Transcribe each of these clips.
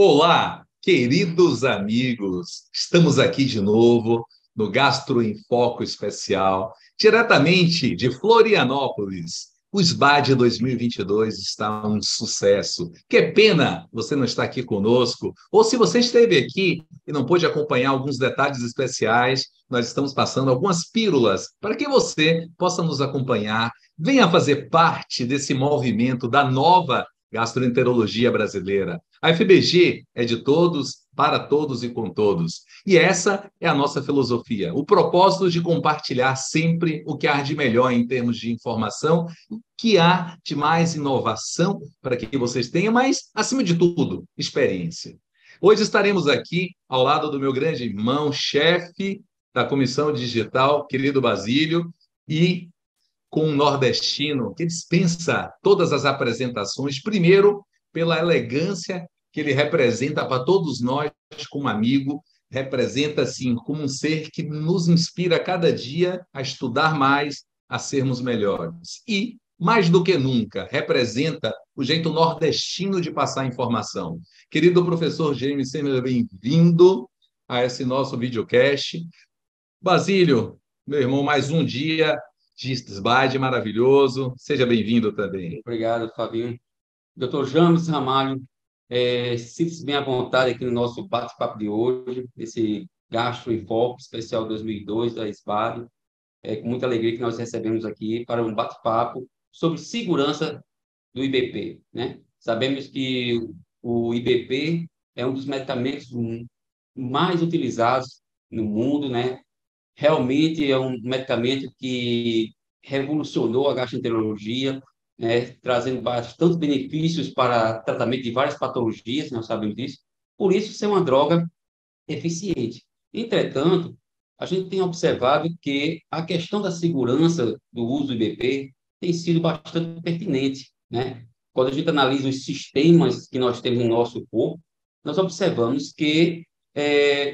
Olá, queridos amigos! Estamos aqui de novo no Gastro em Foco Especial, diretamente de Florianópolis. O SBAD 2022 está um sucesso. Que pena você não estar aqui conosco, ou se você esteve aqui e não pôde acompanhar alguns detalhes especiais, nós estamos passando algumas pílulas para que você possa nos acompanhar, venha fazer parte desse movimento da nova gastroenterologia brasileira. A FBG é de todos, para todos e com todos. E essa é a nossa filosofia, o propósito de compartilhar sempre o que há de melhor em termos de informação, o que há de mais inovação para que vocês tenham, mas, acima de tudo, experiência. Hoje estaremos aqui ao lado do meu grande irmão, chefe da Comissão Digital, querido Basílio, e com um nordestino que dispensa todas as apresentações, primeiro pela elegância que ele representa para todos nós como amigo, representa assim como um ser que nos inspira a cada dia a estudar mais, a sermos melhores. E mais do que nunca, representa o jeito nordestino de passar informação. Querido professor James, seja bem-vindo a esse nosso videocast. Basílio, meu irmão, mais um dia de SBAD maravilhoso. Seja bem-vindo também. Obrigado, Fabinho. Dr. James Ramalho, sinta-se bem à vontade aqui no nosso bate-papo de hoje, esse Gastro em Foco especial 2002 da SBAD. É com muita alegria que nós recebemos aqui para um bate-papo sobre segurança do IBP, né? Sabemos que o IBP é um dos medicamentos mais utilizados no mundo, né? Realmente é um medicamento que revolucionou a gastroenterologia, né, trazendo bastante benefícios para tratamento de várias patologias, nós sabemos disso. Por isso, ser uma droga eficiente. Entretanto, a gente tem observado que a questão da segurança do uso do IBP tem sido bastante pertinente, né? Quando a gente analisa os sistemas que nós temos no nosso corpo, nós observamos que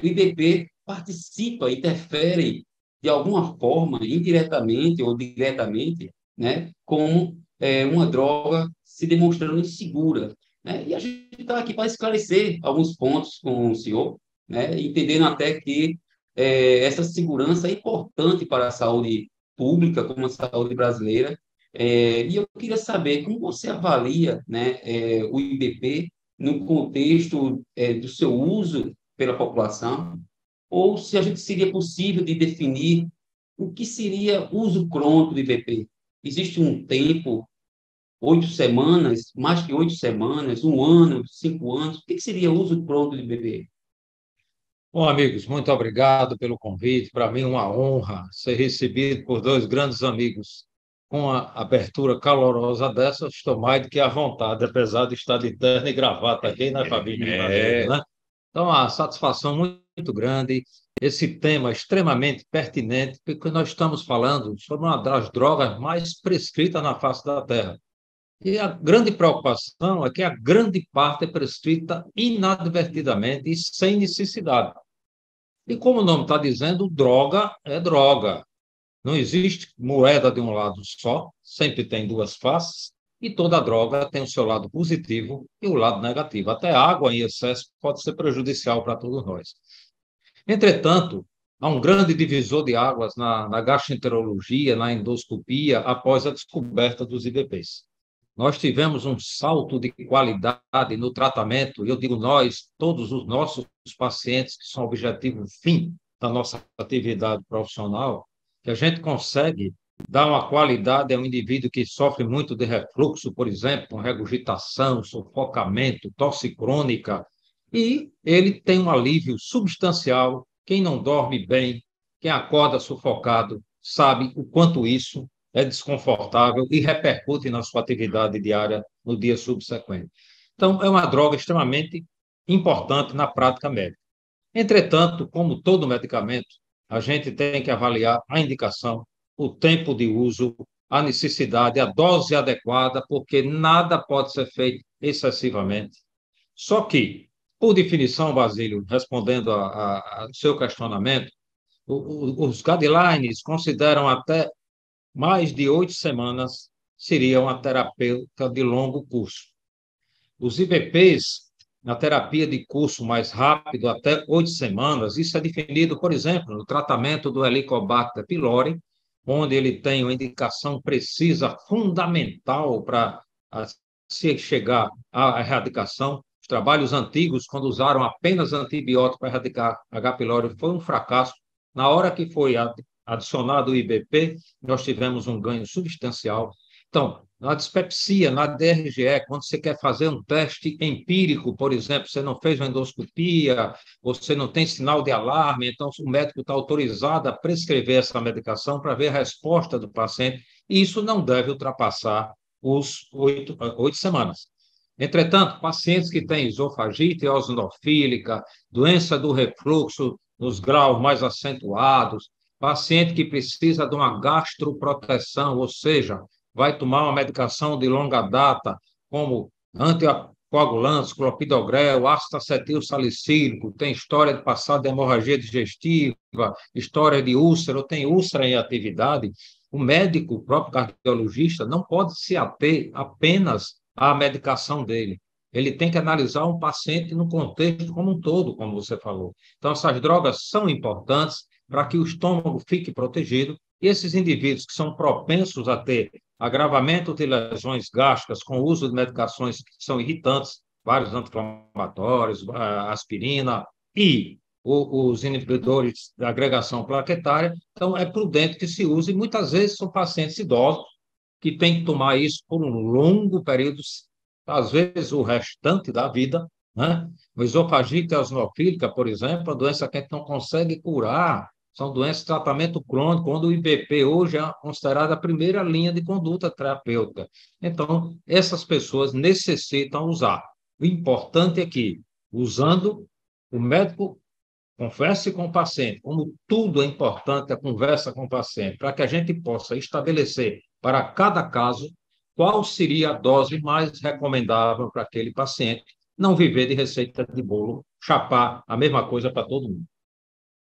o IBP participa, interfere de alguma forma, indiretamente ou diretamente, né, como uma droga se demonstrando insegura, né? E a gente está aqui para esclarecer alguns pontos com o senhor, né, entendendo até que essa segurança é importante para a saúde pública, como a saúde brasileira. E eu queria saber como você avalia, né, o IBP no contexto do seu uso pela população, ou se a gente seria possível de definir o que seria uso crônico do IBP. Existe um tempo, 8 semanas, mais que 8 semanas, um ano, 5 anos, o que seria uso crônico do IBP? Bom, amigos, muito obrigado pelo convite. Para mim, uma honra ser recebido por dois grandes amigos. Com a abertura calorosa dessa, estou mais do que à vontade, apesar de estar de terno e gravata aqui, né, Fabinho? Né? Então, a satisfação muito grande. Esse tema é extremamente pertinente, porque nós estamos falando sobre uma das drogas mais prescritas na face da Terra. E a grande preocupação é que a grande parte é prescrita inadvertidamente e sem necessidade. E como o nome está dizendo, droga é droga. Não existe moeda de um lado só, sempre tem duas faces, e toda droga tem o seu lado positivo e o lado negativo. Até água em excesso pode ser prejudicial para todos nós. Entretanto, há um grande divisor de águas na gastroenterologia, na endoscopia, após a descoberta dos IBPs. Nós tivemos um salto de qualidade no tratamento, e eu digo nós, todos os nossos pacientes, que são o objetivo fim da nossa atividade profissional, que a gente consegue dar uma qualidade a um indivíduo que sofre muito de refluxo, por exemplo, com regurgitação, sufocamento, tosse crônica, e ele tem um alívio substancial. Quem não dorme bem, quem acorda sufocado, sabe o quanto isso é desconfortável e repercute na sua atividade diária no dia subsequente. Então, é uma droga extremamente importante na prática médica. Entretanto, como todo medicamento, a gente tem que avaliar a indicação, o tempo de uso, a necessidade, a dose adequada, porque nada pode ser feito excessivamente. Só que, por definição, Basílio, respondendo ao seu questionamento, os guidelines consideram até mais de 8 semanas seria uma terapêutica de longo curso. Os IBPs, na terapia de curso mais rápido, até 8 semanas. Isso é definido, por exemplo, no tratamento do Helicobacter pylori, onde ele tem uma indicação precisa, fundamental para se chegar à erradicação. Os trabalhos antigos, quando usaram apenas antibiótico para erradicar H. pylori, foi um fracasso. Na hora que foi adicionado o IBP, nós tivemos um ganho substancial. Então, na dispepsia, na DRGE, quando você quer fazer um teste empírico, por exemplo, você não fez uma endoscopia, você não tem sinal de alarme, então o médico está autorizado a prescrever essa medicação para ver a resposta do paciente, e isso não deve ultrapassar os 8 semanas. Entretanto, pacientes que têm esofagite eosinofílica, doença do refluxo nos graus mais acentuados, paciente que precisa de uma gastroproteção, ou seja, vai tomar uma medicação de longa data, como anticoagulantes, clopidogrel, ácido acetil salicílico, tem história de passado de hemorragia digestiva, história de úlcera, ou tem úlcera em atividade, o médico, o próprio cardiologista, não pode se ater apenas à medicação dele. Ele tem que analisar um paciente no contexto como um todo, como você falou. Então, essas drogas são importantes para que o estômago fique protegido, e esses indivíduos que são propensos a ter agravamento de lesões gástricas com o uso de medicações que são irritantes, vários anti-inflamatórios, aspirina e os inibidores da agregação plaquetária, então é prudente que se use, e muitas vezes são pacientes idosos que têm que tomar isso por um longo período, às vezes o restante da vida, né? O esofagite eosinofílica, por exemplo, é uma doença que a gente não consegue curar, são doenças de tratamento crônico, onde o IBP hoje é considerada a primeira linha de conduta terapêutica. Então, essas pessoas necessitam usar. O importante é que, usando, o médico converse com o paciente, como tudo é importante a conversa com o paciente, para que a gente possa estabelecer para cada caso qual seria a dose mais recomendável para aquele paciente, não viver de receita de bolo, chapar a mesma coisa para todo mundo.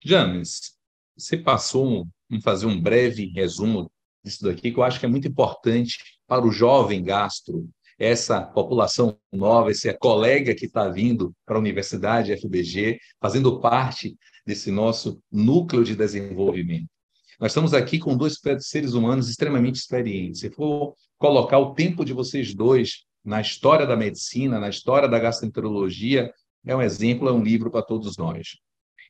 James, você passou fazer um breve resumo disso daqui, que eu acho que é muito importante para o jovem gastro, essa população nova, esse colega que está vindo para a Universidade FBG, fazendo parte desse nosso núcleo de desenvolvimento. Nós estamos aqui com dois seres humanos extremamente experientes. Se for colocar o tempo de vocês dois na história da medicina, na história da gastroenterologia, é um exemplo, é um livro para todos nós.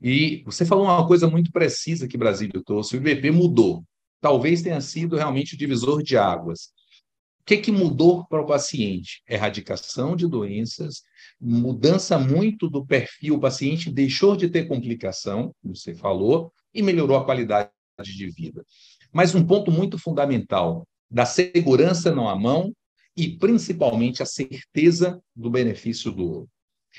E você falou uma coisa muito precisa que Brasília trouxe: o IBP mudou. Talvez tenha sido realmente o divisor de águas. O que mudou para o paciente? Erradicação de doenças, mudança muito do perfil, o paciente deixou de ter complicação, como você falou, e melhorou a qualidade de vida. Mas um ponto muito fundamental, da segurança não à mão e, principalmente, a certeza do benefício do outro.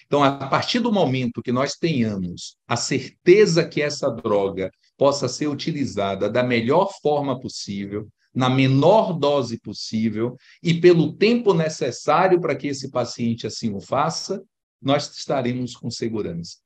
Então, a partir do momento que nós tenhamos a certeza que essa droga possa ser utilizada da melhor forma possível, na menor dose possível e pelo tempo necessário para que esse paciente assim o faça, nós estaremos com segurança.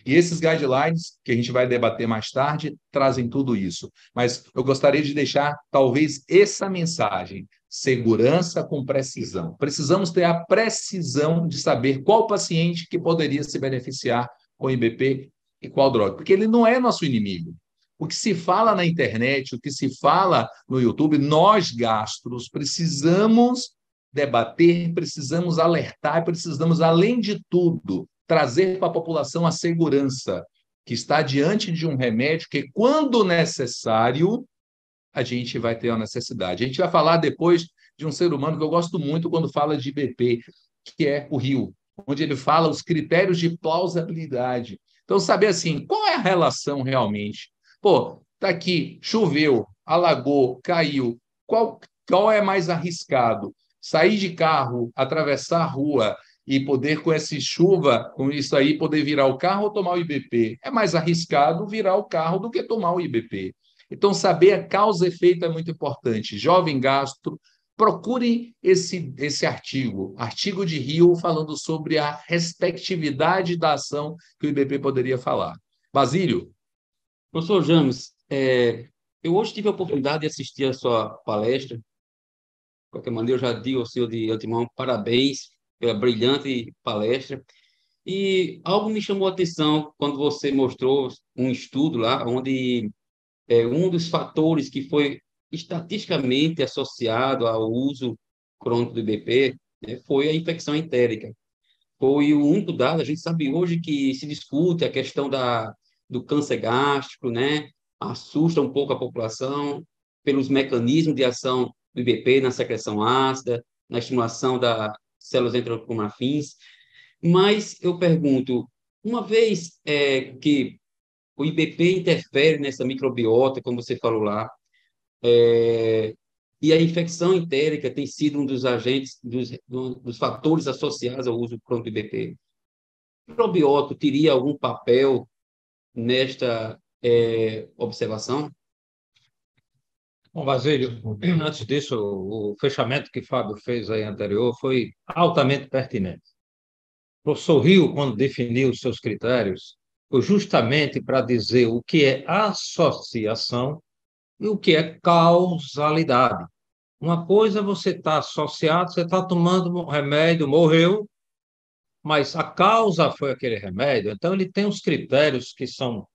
E esses guidelines, que a gente vai debater mais tarde, trazem tudo isso. Mas eu gostaria de deixar, talvez, essa mensagem: segurança com precisão. Precisamos ter a precisão de saber qual paciente que poderia se beneficiar com o IBP e qual droga, porque ele não é nosso inimigo. O que se fala na internet, o que se fala no YouTube, nós gastros precisamos debater, precisamos alertar, precisamos, além de tudo, trazer para a população a segurança que está diante de um remédio que, quando necessário, a gente vai ter a necessidade. A gente vai falar depois de um ser humano que eu gosto muito quando fala de IBP, que é o Rio, onde ele fala os critérios de plausibilidade. Então, saber assim, qual é a relação realmente? Pô, tá aqui, choveu, alagou, caiu. Qual é mais arriscado? Sair de carro, atravessar a rua e poder, com essa chuva, com isso aí, poder virar o carro ou tomar o IBP? É mais arriscado virar o carro do que tomar o IBP. Então, saber a causa e efeito é muito importante. Jovem gastro, procure esse artigo de Rio, falando sobre a respectividade da ação que o IBP poderia falar. Basílio? Professor James, eu hoje tive a oportunidade de assistir a sua palestra. De qualquer maneira, eu já digo ao senhor de antemão parabéns pela brilhante palestra. E algo me chamou a atenção quando você mostrou um estudo lá, onde um dos fatores que foi estatisticamente associado ao uso crônico do IBP, né, foi a infecção entérica. Foi o único dado. A gente sabe hoje que se discute a questão do câncer gástrico, né? Assusta um pouco a população pelos mecanismos de ação do IBP na secreção ácida, na estimulação das células enterocromafins. Mas eu pergunto, uma vez que o IBP interfere nessa microbiota, como você falou lá, e a infecção entérica tem sido um dos agentes, dos fatores associados ao uso crônico do IBP. O probiótico teria algum papel nesta observação? Bom, Basílio, antes disso, o fechamento que Fábio fez aí anterior foi altamente pertinente. O professor Rio, quando definiu os seus critérios, foi justamente para dizer o que é associação e o que é causalidade. Uma coisa é você está associado, você está tomando um remédio, morreu, mas a causa foi aquele remédio. Então, ele tem os critérios que são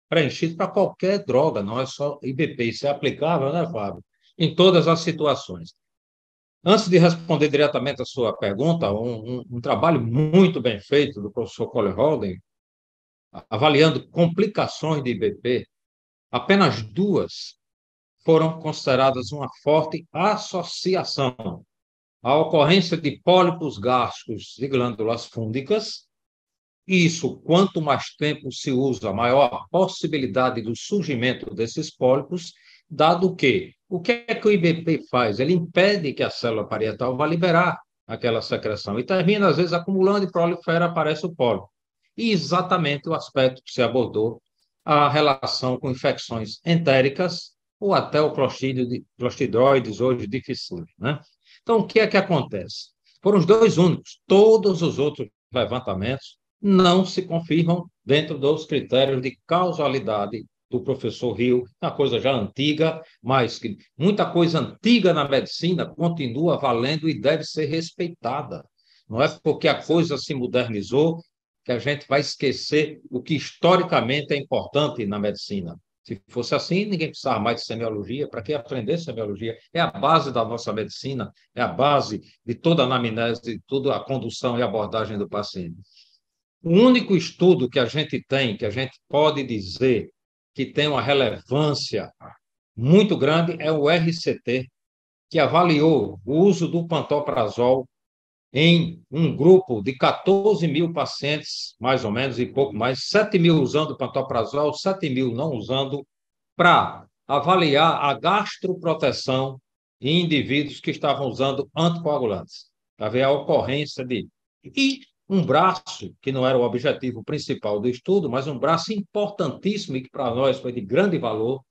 preenchidos para qualquer droga, não é só IBP. Isso é aplicável, né, Fábio? Em todas as situações. Antes de responder diretamente a sua pergunta, um trabalho muito bem feito do professor Colin Holden, avaliando complicações de IBP, apenas duas foram consideradas uma forte associação: a ocorrência de pólipos gástricos de glândulas fúngicas. Isso, quanto mais tempo se usa, maior a possibilidade do surgimento desses pólipos, dado que o que é que o IBP faz? Ele impede que a célula parietal vá liberar aquela secreção e termina, às vezes, acumulando e prolifera, aparece o pólipo. E exatamente o aspecto que se abordou, a relação com infecções entéricas ou até o clostridioides hoje difícil, né? Então, o que é que acontece? Foram os dois únicos. Todos os outros levantamentos não se confirmam dentro dos critérios de causalidade do professor Rio, uma coisa já antiga, mas que muita coisa antiga na medicina continua valendo e deve ser respeitada. Não é porque a coisa se modernizou que a gente vai esquecer o que historicamente é importante na medicina. Se fosse assim, ninguém precisava mais de semiologia. Para que aprender semiologia? É a base da nossa medicina, é a base de toda a anamnese, de toda a condução e abordagem do paciente. O único estudo que a gente tem, que a gente pode dizer que tem uma relevância muito grande, é o RCT, que avaliou o uso do pantoprazol em um grupo de 14 mil pacientes, mais ou menos, e pouco mais, 7 mil usando pantoprazol, 7 mil não usando, para avaliar a gastroproteção em indivíduos que estavam usando anticoagulantes, para ver a ocorrência de... E um braço, que não era o objetivo principal do estudo, mas um braço importantíssimo e que para nós foi de grande valor,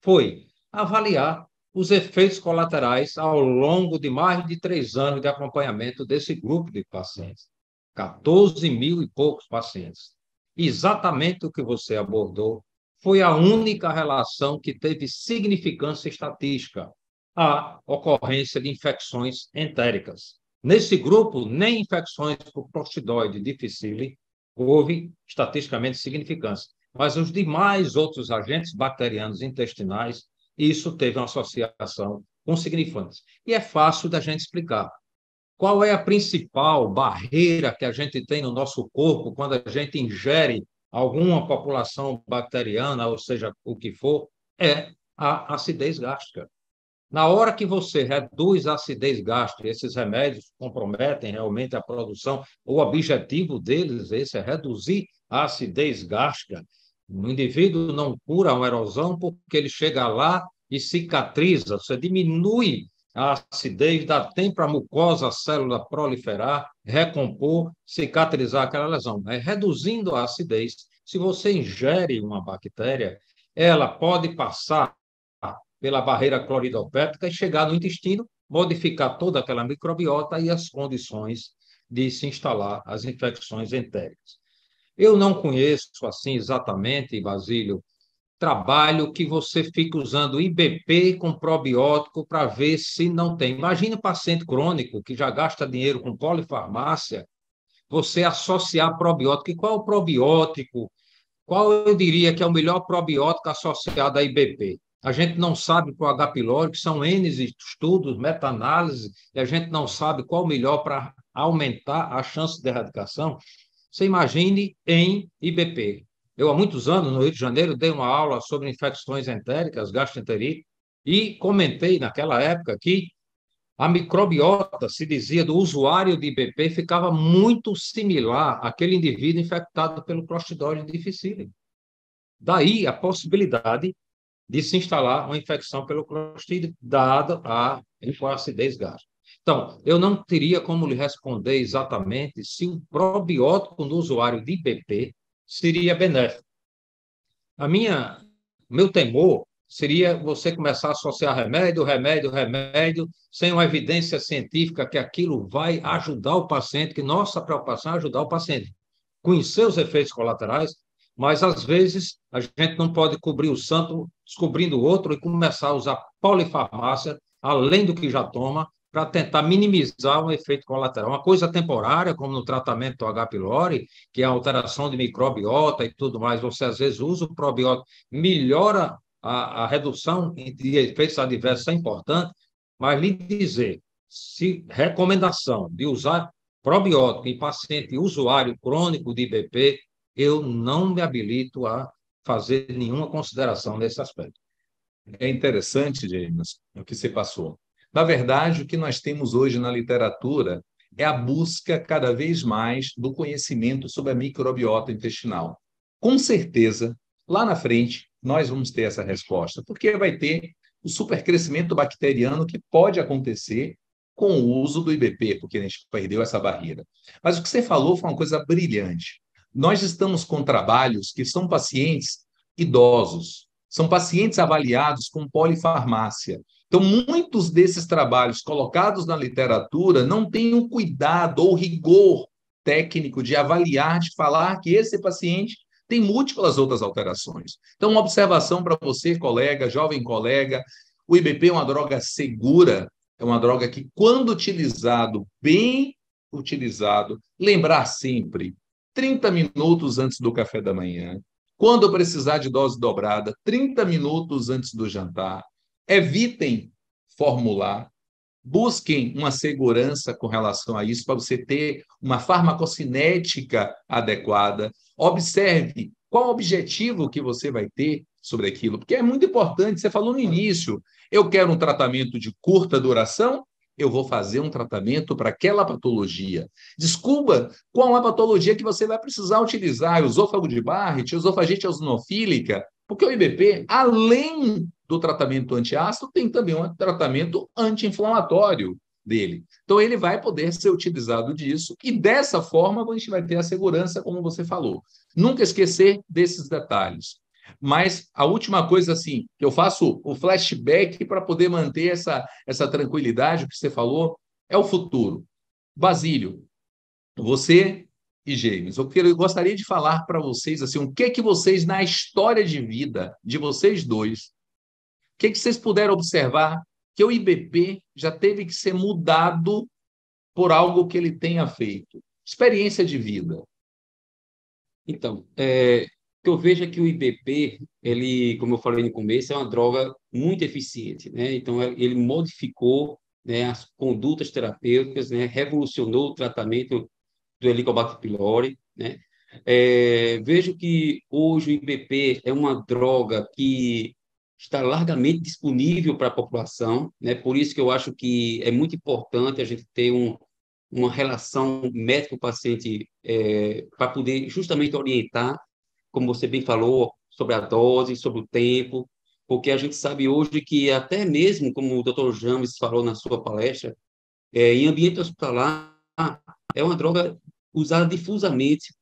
foi avaliar os efeitos colaterais ao longo de mais de 3 anos de acompanhamento desse grupo de pacientes. 14 mil e poucos pacientes. Exatamente o que você abordou foi a única relação que teve significância estatística, a ocorrência de infecções entéricas. Nesse grupo, nem infecções por Clostridium difficile houve estatisticamente significância, mas os demais outros agentes bacterianos intestinais, isso teve uma associação com significância. E é fácil da gente explicar. Qual é a principal barreira que a gente tem no nosso corpo quando a gente ingere alguma população bacteriana, ou seja, o que for? É a acidez gástrica. Na hora que você reduz a acidez gástrica, esses remédios comprometem realmente a produção, o objetivo deles esse é reduzir a acidez gástrica. O indivíduo não cura uma erosão porque ele chega lá e cicatriza, você diminui a acidez, dá tempo para a mucosa, a célula proliferar, recompor, cicatrizar aquela lesão. É reduzindo a acidez. Se você ingere uma bactéria, ela pode passar pela barreira cloridopéptica e chegar no intestino, modificar toda aquela microbiota e as condições de se instalar as infecções entéricas. Eu não conheço assim exatamente, Basílio, trabalho que você fique usando IBP com probiótico para ver se não tem. Imagina um paciente crônico que já gasta dinheiro com polifarmácia, você associar probiótico. E qual é o probiótico? Qual eu diria que é o melhor probiótico associado à IBP? A gente não sabe para o H. pylori, que são N estudos, meta-análise, e a gente não sabe qual o melhor para aumentar a chance de erradicação. Você imagine em IBP. Eu, há muitos anos, no Rio de Janeiro, dei uma aula sobre infecções entéricas, gastroenterite, e comentei naquela época que a microbiota, se dizia, do usuário de IBP ficava muito similar àquele indivíduo infectado pelo Clostridium difficile. Daí a possibilidade de se instalar uma infecção pelo Clostridium, dada a acidez gástrica. Então, eu não teria como lhe responder exatamente se o probiótico no usuário de IBP seria benéfico. Meu temor seria você começar a associar remédio, sem uma evidência científica que aquilo vai ajudar o paciente, que nossa preocupação é ajudar o paciente, conhecer os efeitos colaterais, mas às vezes a gente não pode cobrir o santo descobrindo o outro e começar a usar polifarmácia, além do que já toma, para tentar minimizar um efeito colateral. Uma coisa temporária, como no tratamento do H. pylori, que é a alteração de microbiota e tudo mais, você às vezes usa o probiótico, melhora a redução de efeitos adversos, é importante, mas lhe dizer, se recomendação de usar probiótico em paciente usuário crônico de IBP, eu não me habilito a fazer nenhuma consideração nesse aspecto. É interessante, James, o que você passou. Na verdade, o que nós temos hoje na literatura é a busca cada vez mais do conhecimento sobre a microbiota intestinal. Com certeza, lá na frente, nós vamos ter essa resposta, porque vai ter o supercrescimento bacteriano que pode acontecer com o uso do IBP, porque a gente perdeu essa barreira. Mas o que você falou foi uma coisa brilhante. Nós estamos com trabalhos que são pacientes idosos, são pacientes avaliados com polifarmácia. Então, muitos desses trabalhos colocados na literatura não têm o cuidado ou rigor técnico de avaliar, de falar que esse paciente tem múltiplas outras alterações. Então, uma observação para você, colega, jovem colega, o IBP é uma droga segura, é uma droga que, quando utilizado, bem utilizado, lembrar sempre, 30 minutos antes do café da manhã, quando precisar de dose dobrada, 30 minutos antes do jantar. Evitem formular, busquem uma segurança com relação a isso, para você ter uma farmacocinética adequada. Observe qual o objetivo que você vai ter sobre aquilo, porque é muito importante. Você falou no início, eu quero um tratamento de curta duração, eu vou fazer um tratamento para aquela patologia. Descubra qual é a patologia que você vai precisar utilizar, esôfago de Barrett, esofagite eosinofílica, porque o IBP, além do tratamento antiácido, tem também um tratamento anti-inflamatório dele. Então, ele vai poder ser utilizado disso e, dessa forma, a gente vai ter a segurança, como você falou. Nunca esquecer desses detalhes. Mas a última coisa, assim, que eu faço o flashback para poder manter essa tranquilidade que você falou, é o futuro. Basílio, você e James, eu gostaria de falar para vocês, assim, o que vocês, na história de vida de vocês dois, o que vocês puderam observar que o IBP já teve que ser mudado por algo que ele tenha feito? Experiência de vida. Então, o que eu vejo é que o IBP, ele, como eu falei no começo, é uma droga muito eficiente, né? Então, ele modificou, né, as condutas terapêuticas, né? Revolucionou o tratamento do Helicobacter pylori, né? Vejo que hoje o IBP é uma droga que está largamente disponível para a população, né? Por isso que eu acho que é muito importante a gente ter uma relação médico-paciente para poder justamente orientar, como você bem falou, sobre a dose, sobre o tempo, porque a gente sabe hoje que até mesmo, como o Dr. James falou na sua palestra, em ambiente hospitalar, é uma droga usada difusamente,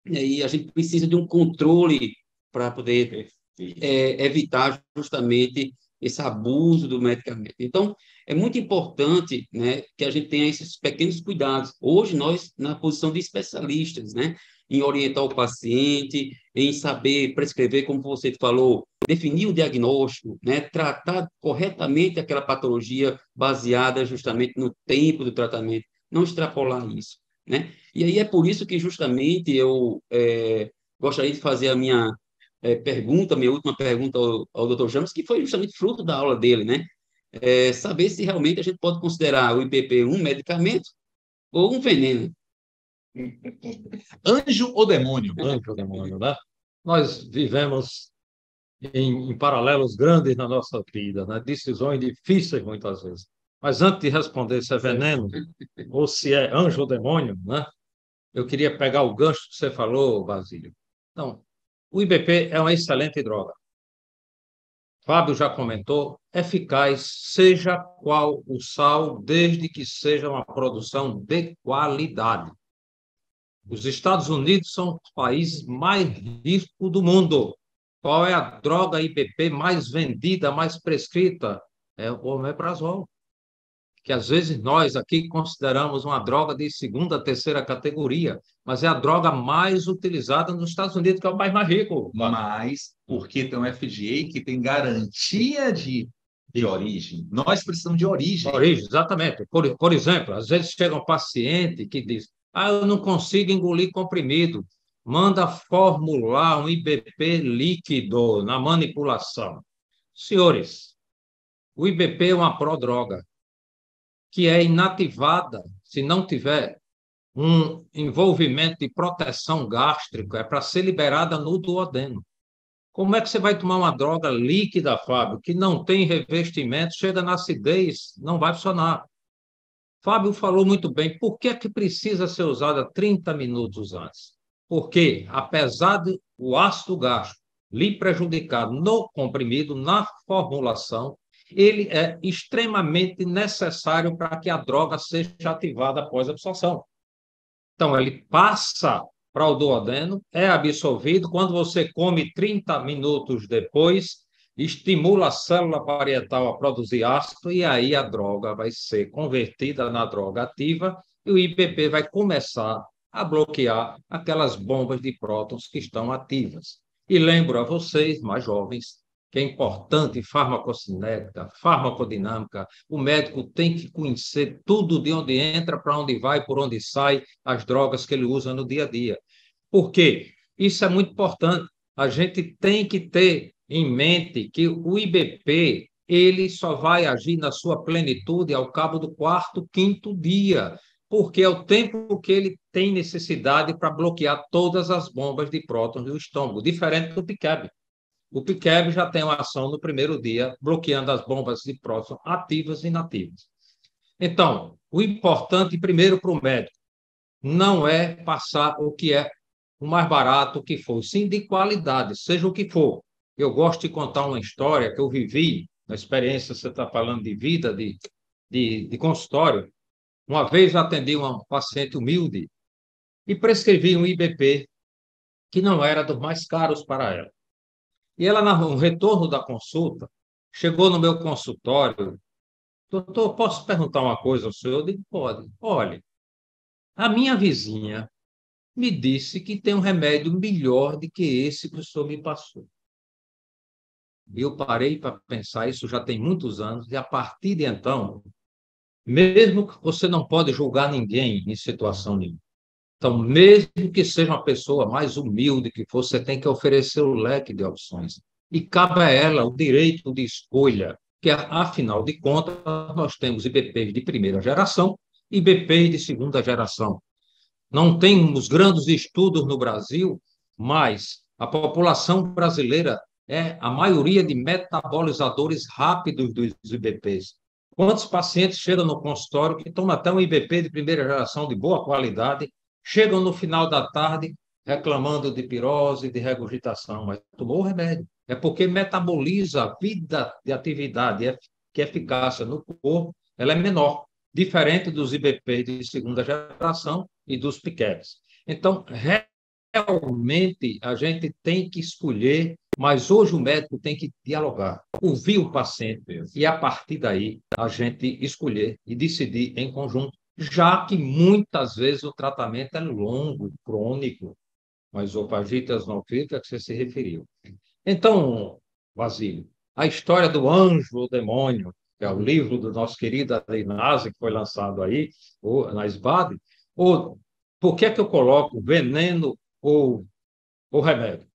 né, e a gente precisa de um controle para poder evitar justamente esse abuso do medicamento. Então, é muito importante, né, que a gente tenha esses pequenos cuidados. Hoje, nós, na posição de especialistas, né, em orientar o paciente, em saber prescrever, como você falou, definir o diagnóstico, né, tratar corretamente aquela patologia baseada justamente no tempo do tratamento, não extrapolar isso. né? E aí é por isso que justamente eu gostaria de fazer a minha minha última pergunta ao Dr. James, que foi justamente fruto da aula dele, né? Saber se realmente a gente pode considerar o IBP um medicamento ou um veneno. Anjo ou demônio? Anjo ou demônio, né? Nós vivemos em paralelos grandes na nossa vida, né? Decisões difíceis muitas vezes. Mas antes de responder se é veneno ou se é anjo ou demônio, né? Eu queria pegar o gancho que você falou, Basílio. Então, o IBP é uma excelente droga. Fábio já comentou, eficaz, seja qual o sal, desde que seja uma produção de qualidade. Os Estados Unidos são os países mais ricos do mundo. Qual é a droga IBP mais vendida, mais prescrita? É o omeprazol, que às vezes nós aqui consideramos uma droga de segunda, terceira categoria, mas é a droga mais utilizada nos Estados Unidos, que é o país mais rico. Mas porque tem um FDA que tem garantia de origem. Nós precisamos de origem. Origem, exatamente. Por exemplo, às vezes chega um paciente que diz: eu não consigo engolir comprimido. Manda formular um IBP líquido na manipulação. Senhores, o IBP é uma prodroga que é inativada se não tiver um envolvimento de proteção gástrica, é para ser liberada no duodeno. Como é que você vai tomar uma droga líquida, Fábio, que não tem revestimento, chega na acidez, não vai funcionar. Fábio falou muito bem, por que é que precisa ser usada 30 minutos antes? Porque, apesar de o ácido gástrico lhe prejudicar no comprimido, na formulação, ele é extremamente necessário para que a droga seja ativada após a absorção. Então, ele passa para o duodeno, é absorvido. Quando você come 30 minutos depois, estimula a célula parietal a produzir ácido e aí a droga vai ser convertida na droga ativa e o IBP vai começar a bloquear aquelas bombas de prótons que estão ativas. E lembro a vocês, mais jovens, que é importante farmacocinética, farmacodinâmica. O médico tem que conhecer tudo de onde entra, para onde vai, por onde sai, as drogas que ele usa no dia a dia. Por quê? Isso é muito importante. A gente tem que ter em mente que o IBP ele só vai agir na sua plenitude ao cabo do quarto, quinto dia, porque é o tempo que ele tem necessidade para bloquear todas as bombas de prótons do estômago, diferente do PICAB. O PICAB já tem uma ação no primeiro dia, bloqueando as bombas de prótons ativas e inativas. Então, o importante, primeiro, para o médico, não é passar o que é o mais barato que for, sim de qualidade, seja o que for. Eu gosto de contar uma história que eu vivi, na experiência, você está falando de vida, de consultório. Uma vez eu atendi uma paciente humilde e prescrevi um IBP que não era dos mais caros para ela. E ela, no retorno da consulta, chegou no meu consultório. Doutor, posso perguntar uma coisa ao senhor? Eu digo, pode. Olha, a minha vizinha me disse que tem um remédio melhor do que esse que o senhor me passou. E eu parei para pensar, isso já tem muitos anos, e a partir de então, mesmo que você não pode julgar ninguém em situação nenhuma. Então, mesmo que seja uma pessoa mais humilde que for, você tem que oferecer o leque de opções. E cabe a ela o direito de escolha, que, afinal de contas, nós temos IBPs de primeira geração e IBPs de segunda geração. Não temos grandes estudos no Brasil, mas a população brasileira é a maioria de metabolizadores rápidos dos IBPs. Quantos pacientes chegam no consultório que tomam até um IBP de primeira geração de boa qualidade, chegam no final da tarde reclamando de pirose, de regurgitação, mas tomou o remédio. É porque metaboliza a vida de atividade, que eficácia no corpo, ela é menor, diferente dos IBP de segunda geração e dos PICABs. Então, realmente, a gente tem que escolher, mas hoje o médico tem que dialogar, ouvir o paciente e, a partir daí, a gente escolher e decidir em conjunto, já que muitas vezes o tratamento é longo, crônico, mas esofagite eosinofílica que você se referiu. Então, Basílio, a história do anjo ou demônio, que é o livro do nosso querido Adinase, que foi lançado aí, na SBAD, ou Por que é que eu coloco veneno ou remédio?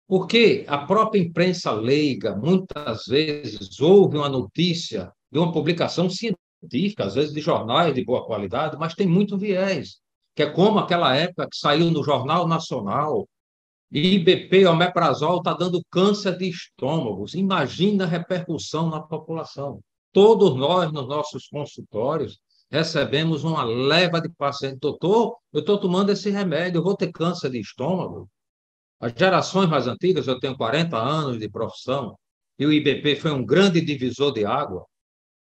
Porque a própria imprensa leiga, muitas vezes, ouve uma notícia de uma publicação científica, às vezes de jornais de boa qualidade, mas tem muito viés, que é como aquela época que saiu no Jornal Nacional, IBP, omeprazol, está dando câncer de estômago. Imagina a repercussão na população. Todos nós, nos nossos consultórios, recebemos uma leva de pacientes. Doutor, eu estou tomando esse remédio, eu vou ter câncer de estômago. As gerações mais antigas, eu tenho 40 anos de profissão, e o IBP foi um grande divisor de água.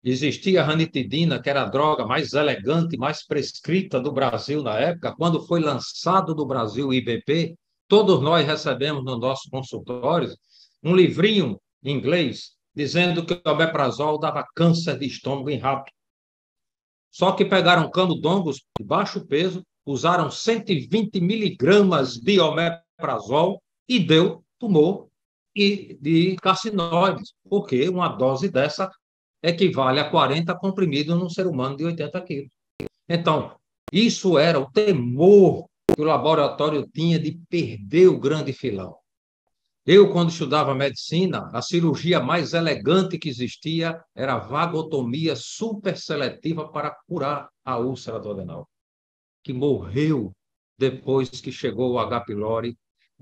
Existia a ranitidina, que era a droga mais elegante, mais prescrita do Brasil na época. Quando foi lançado no Brasil o IBP, todos nós recebemos nos nossos consultórios um livrinho em inglês dizendo que o omeprazol dava câncer de estômago em rato. Só que pegaram camundongos de baixo peso, usaram 120 miligramas de omeprazol e deu tumor e de carcinoides, porque uma dose dessa equivale a 40 comprimidos num ser humano de 80 quilos. Então, isso era o temor que o laboratório tinha de perder o grande filão. Eu, quando estudava medicina, a cirurgia mais elegante que existia era a vagotomia superseletiva para curar a úlcera do adenal, que morreu depois que chegou o H. pylori.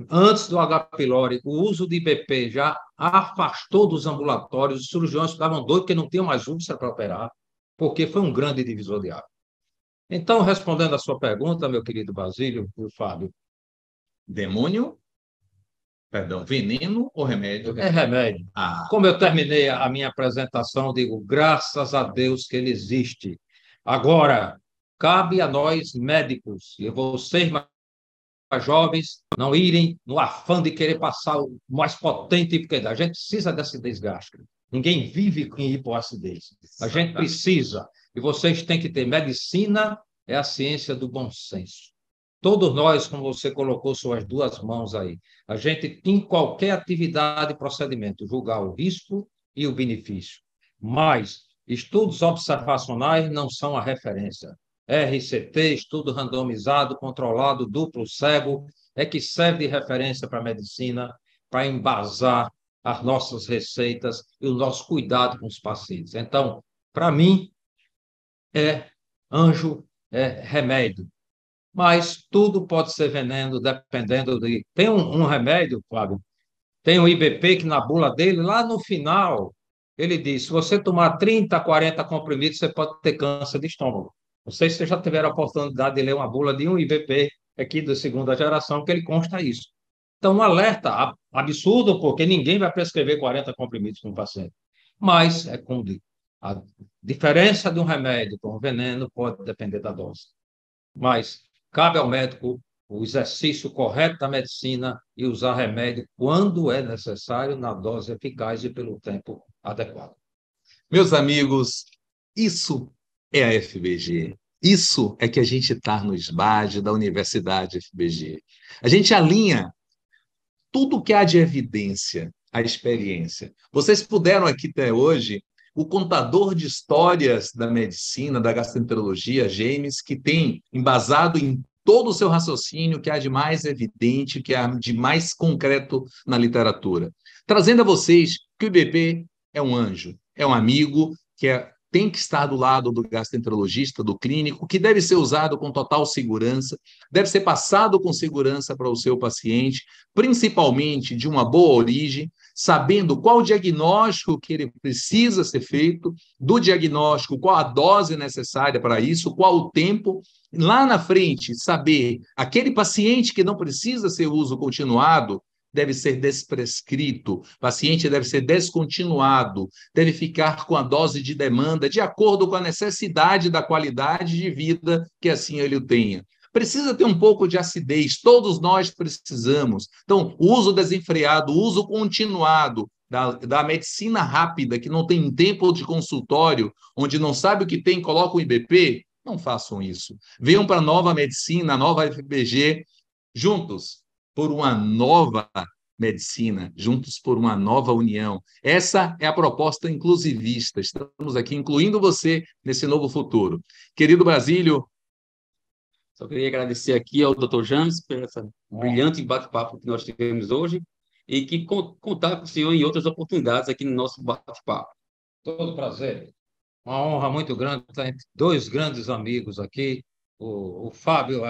Antes do H. pylori, o uso de IBP já afastou dos ambulatórios, os cirurgiões ficavam doidos porque não tinham mais úlcera para operar, porque foi um grande divisor de água. Então, respondendo à sua pergunta, meu querido Basílio e Fábio. Demônio? Perdão, veneno ou remédio? É remédio. Como eu terminei a minha apresentação, digo, graças a Deus que ele existe. Agora, cabe a nós, médicos, e vocês, mais jovens, não irem no afã de querer passar o mais potente, porque a gente precisa de acidez gástrica. Ninguém vive com hipoacidez. A gente precisa. E vocês têm que ter medicina, é a ciência do bom senso. Todos nós, como você colocou suas duas mãos aí, a gente, em qualquer atividade e procedimento, julgar o risco e o benefício. Mas estudos observacionais não são a referência. RCT, estudo randomizado, controlado, duplo cego, é que serve de referência para a medicina, para embasar as nossas receitas e o nosso cuidado com os pacientes. Então, para mim, é anjo, é remédio. Mas tudo pode ser veneno, dependendo de... Tem um remédio, Fábio, tem o IBP, que na bula dele, lá no final, ele diz, se você tomar 30, 40 comprimidos, você pode ter câncer de estômago. Não sei se vocês já tiveram a oportunidade de ler uma bula de um IBP aqui da segunda geração, que ele consta isso. Então, um alerta absurdo, porque ninguém vai prescrever 40 comprimidos para um paciente. Mas, é como digo, a diferença de um remédio para um veneno pode depender da dose. Mas cabe ao médico o exercício correto da medicina e usar remédio quando é necessário, na dose eficaz e pelo tempo adequado. Meus amigos, isso é a FBG. Isso é que a gente está no SBAD da Universidade FBG. A gente alinha tudo que há de evidência, a experiência. Vocês puderam aqui até hoje o contador de histórias da medicina, da gastroenterologia, James, que tem embasado em todo o seu raciocínio que há de mais evidente, que há de mais concreto na literatura. Trazendo a vocês que o IBP é um anjo, é um amigo que tem que estar do lado do gastroenterologista, do clínico, que deve ser usado com total segurança, deve ser passado com segurança para o seu paciente, principalmente de uma boa origem, sabendo qual o diagnóstico que ele precisa ser feito, do diagnóstico, qual a dose necessária para isso, qual o tempo. Lá na frente, saber aquele paciente que não precisa ser uso continuado, deve ser desprescrito, o paciente deve ser descontinuado, deve ficar com a dose de demanda de acordo com a necessidade da qualidade de vida que assim ele tenha. Precisa ter um pouco de acidez, todos nós precisamos. Então, o uso desenfreado, o uso continuado da medicina rápida, que não tem tempo de consultório, onde não sabe o que tem, coloca o IBP, não façam isso. Venham para a nova medicina, a nova FBG, juntos por uma nova medicina, juntos por uma nova união. Essa é a proposta inclusivista. Estamos aqui incluindo você nesse novo futuro. Querido Basílio, Só queria agradecer aqui ao Dr. James por essa brilhante bate-papo que nós tivemos hoje e que contar com o senhor em outras oportunidades aqui no nosso bate-papo. Todo prazer. Uma honra muito grande estar entre dois grandes amigos aqui. O Fábio,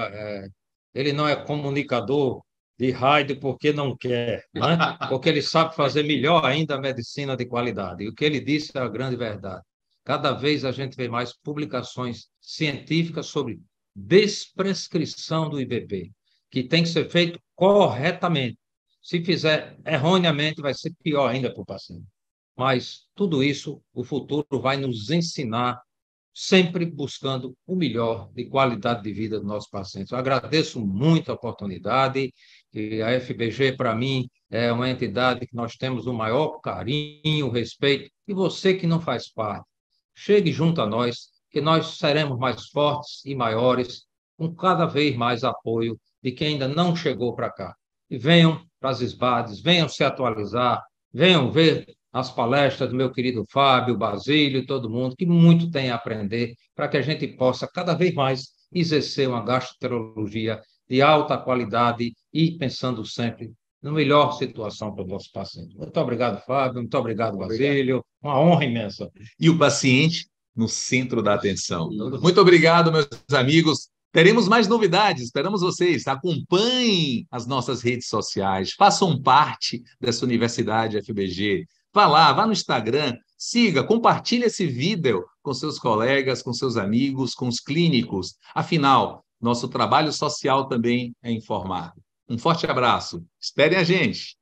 ele não é comunicador de rádio porque não quer, né? Porque ele sabe fazer melhor ainda a medicina de qualidade. E o que ele disse é a grande verdade. Cada vez a gente vê mais publicações científicas sobre desprescrição do IBP, que tem que ser feito corretamente. Se fizer erroneamente, vai ser pior ainda para o paciente. Mas tudo isso, o futuro vai nos ensinar, sempre buscando o melhor de qualidade de vida dos nossos pacientes. Eu agradeço muito a oportunidade, e a FBG, para mim, é uma entidade que nós temos o maior carinho, respeito, e você que não faz parte, chegue junto a nós, que nós seremos mais fortes e maiores, com cada vez mais apoio de quem ainda não chegou para cá. E venham para as SBADs, venham se atualizar, venham ver as palestras do meu querido Fábio, Basílio, todo mundo, que muito tem a aprender para que a gente possa cada vez mais exercer uma gastroenterologia de alta qualidade e pensando sempre na melhor situação para os nossos pacientes. Muito obrigado, Fábio, muito obrigado, Basílio, uma honra imensa. E o paciente no centro da atenção. Muito obrigado, meus amigos. Teremos mais novidades, esperamos vocês. Acompanhem as nossas redes sociais, façam parte dessa Universidade FBG. Vá lá, vá no Instagram, siga, compartilhe esse vídeo com seus colegas, com seus amigos, com os clínicos. Afinal, nosso trabalho social também é informar. Um forte abraço. Esperem a gente.